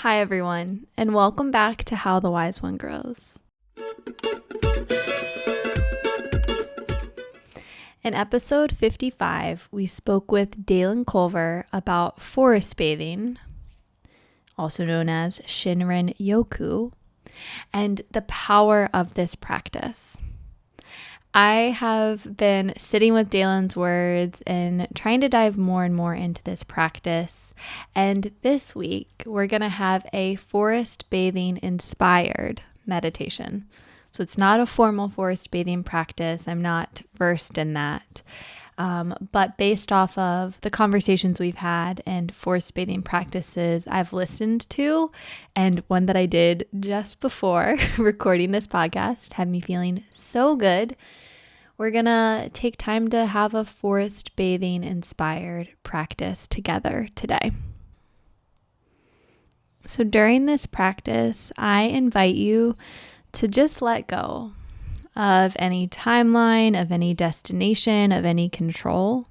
Hi, everyone, and welcome back to How the Wise One Grows. In episode 55, we spoke with Daillen Culver about forest bathing, also known as Shinrin Yoku, and the power of this practice. I have been sitting with Daillen's words and trying to dive more and more into this practice. And this week, we're going to have a forest bathing inspired meditation. So it's not a formal forest bathing practice. I'm not versed in that. But based off of the conversations we've had and forest bathing practices I've listened to, and one that I did just before recording this podcast had me feeling so good, we're going to take time to have a forest bathing inspired practice together today. So during this practice, I invite you to just let go of any timeline, of any destination, of any control.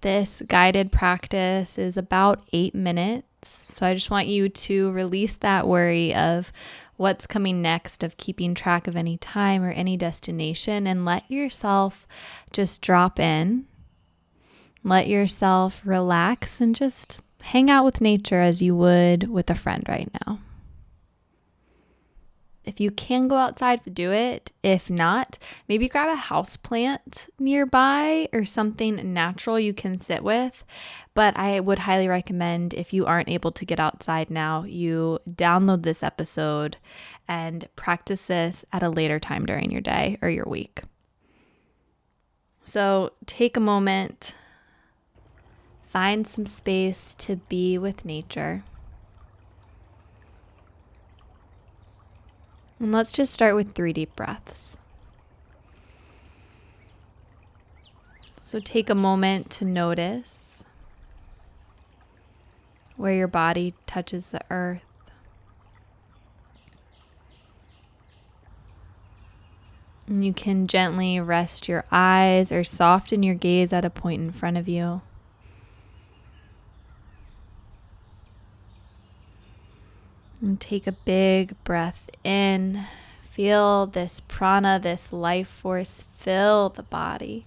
This guided practice is about 8 minutes. So I just want you to release that worry of what's coming next, of keeping track of any time or any destination, and let yourself just drop in. Let yourself relax and just hang out with nature as you would with a friend right now. If you can go outside, do it. If not, maybe grab a houseplant nearby or something natural you can sit with. But I would highly recommend, if you aren't able to get outside now, you download this episode and practice this at a later time during your day or your week. So take a moment, find some space to be with nature. And let's just start with 3 deep breaths. So take a moment to notice where your body touches the earth. And you can gently rest your eyes or soften your gaze at a point in front of you. And take a big breath in. Feel this prana, this life force fill the body.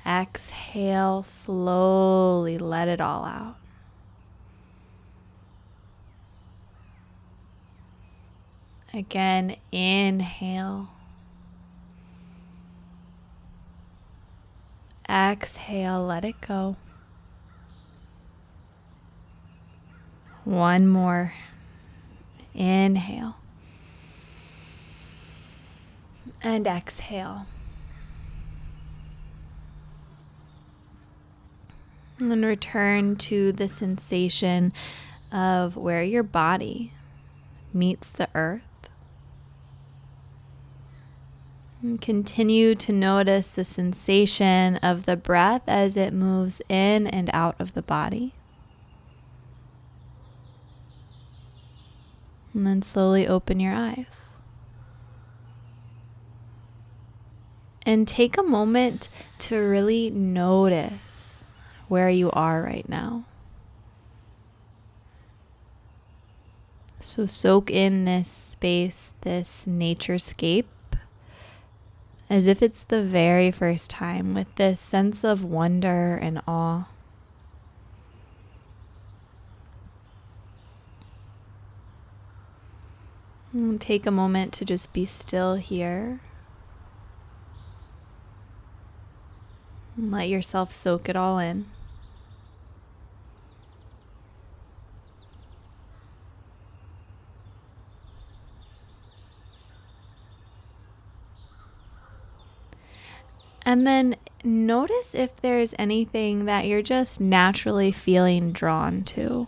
Exhale, slowly let it all out. Again, inhale. Exhale, let it go. One more. Inhale. And exhale. And return to the sensation of where your body meets the earth. And continue to notice the sensation of the breath as it moves in and out of the body. And then slowly open your eyes. And take a moment to really notice where you are right now. So soak in this space, this naturescape, as if it's the very first time, with this sense of wonder and awe. And take a moment to just be still here. And let yourself soak it all in. And then notice if there's anything that you're just naturally feeling drawn to.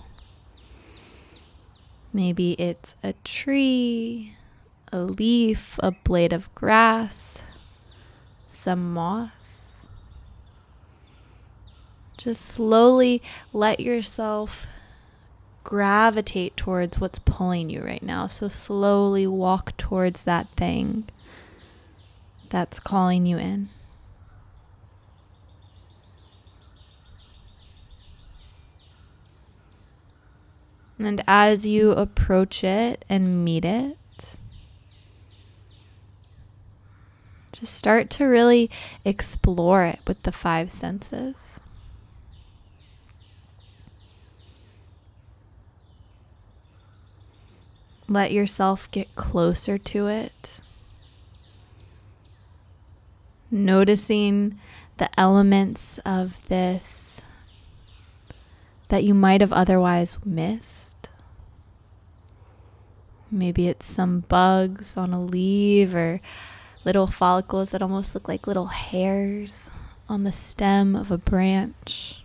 Maybe it's a tree, a leaf, a blade of grass, some moss. Just slowly let yourself gravitate towards what's pulling you right now. So slowly walk towards that thing that's calling you in. And as you approach it and meet it, just start to really explore it with the 5 senses. Let yourself get closer to it, noticing the elements of this that you might have otherwise missed. Maybe it's some bugs on a leaf or little follicles that almost look like little hairs on the stem of a branch.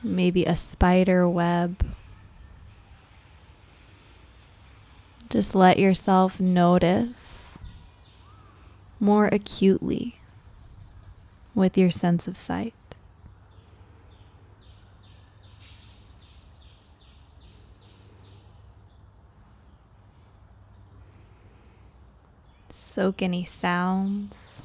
Maybe a spider web. Just let yourself notice more acutely with your sense of sight. Soak any sounds.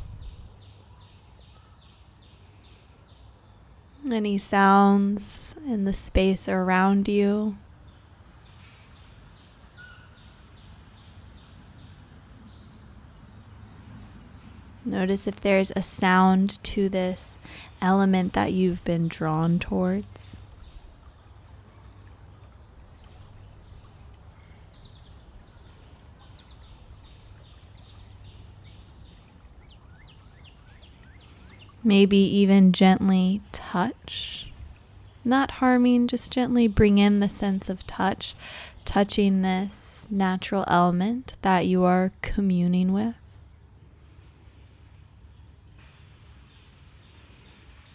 Any sounds in the space around you. Notice if there's a sound to this element that you've been drawn towards. Maybe even gently touch, not harming, just gently bring in the sense of touch, touching this natural element that you are communing with.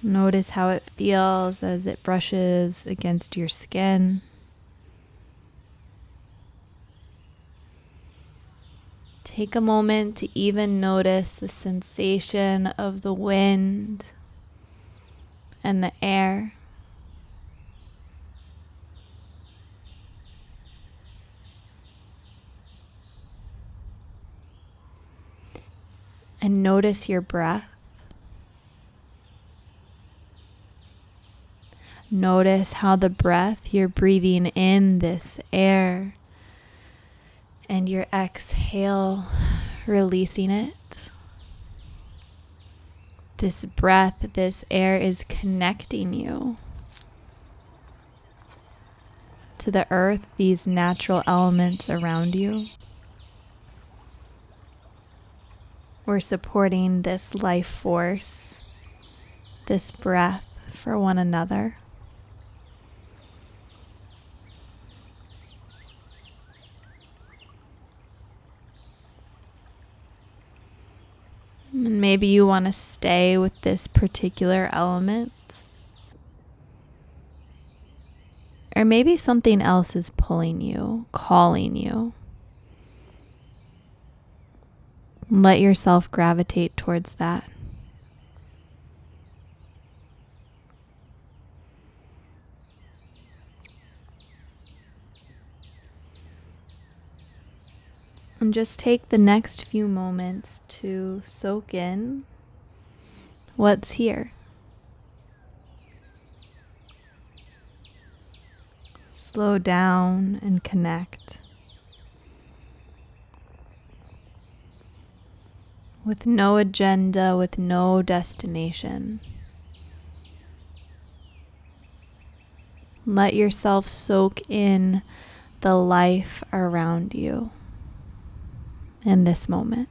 Notice how it feels as it brushes against your skin. Take a moment to even notice the sensation of the wind and the air. And notice your breath. Notice how the breath, you're breathing in this air and your exhale, releasing it. This breath, this air is connecting you to the earth, these natural elements around you. We're supporting this life force, this breath for one another. And maybe you want to stay with this particular element. Or maybe something else is pulling you, calling you. Let yourself gravitate towards that. And just take the next few moments to soak in what's here. Slow down and connect with no agenda, with no destination. Let yourself soak in the life around you in this moment.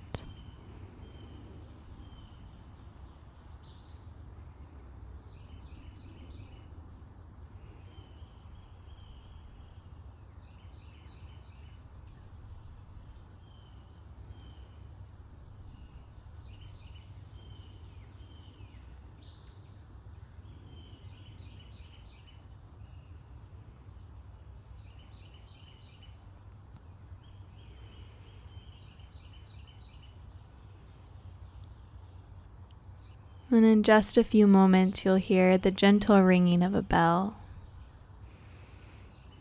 And in just a few moments, you'll hear the gentle ringing of a bell.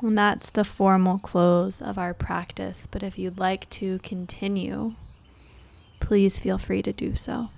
And that's the formal close of our practice. But if you'd like to continue, please feel free to do so.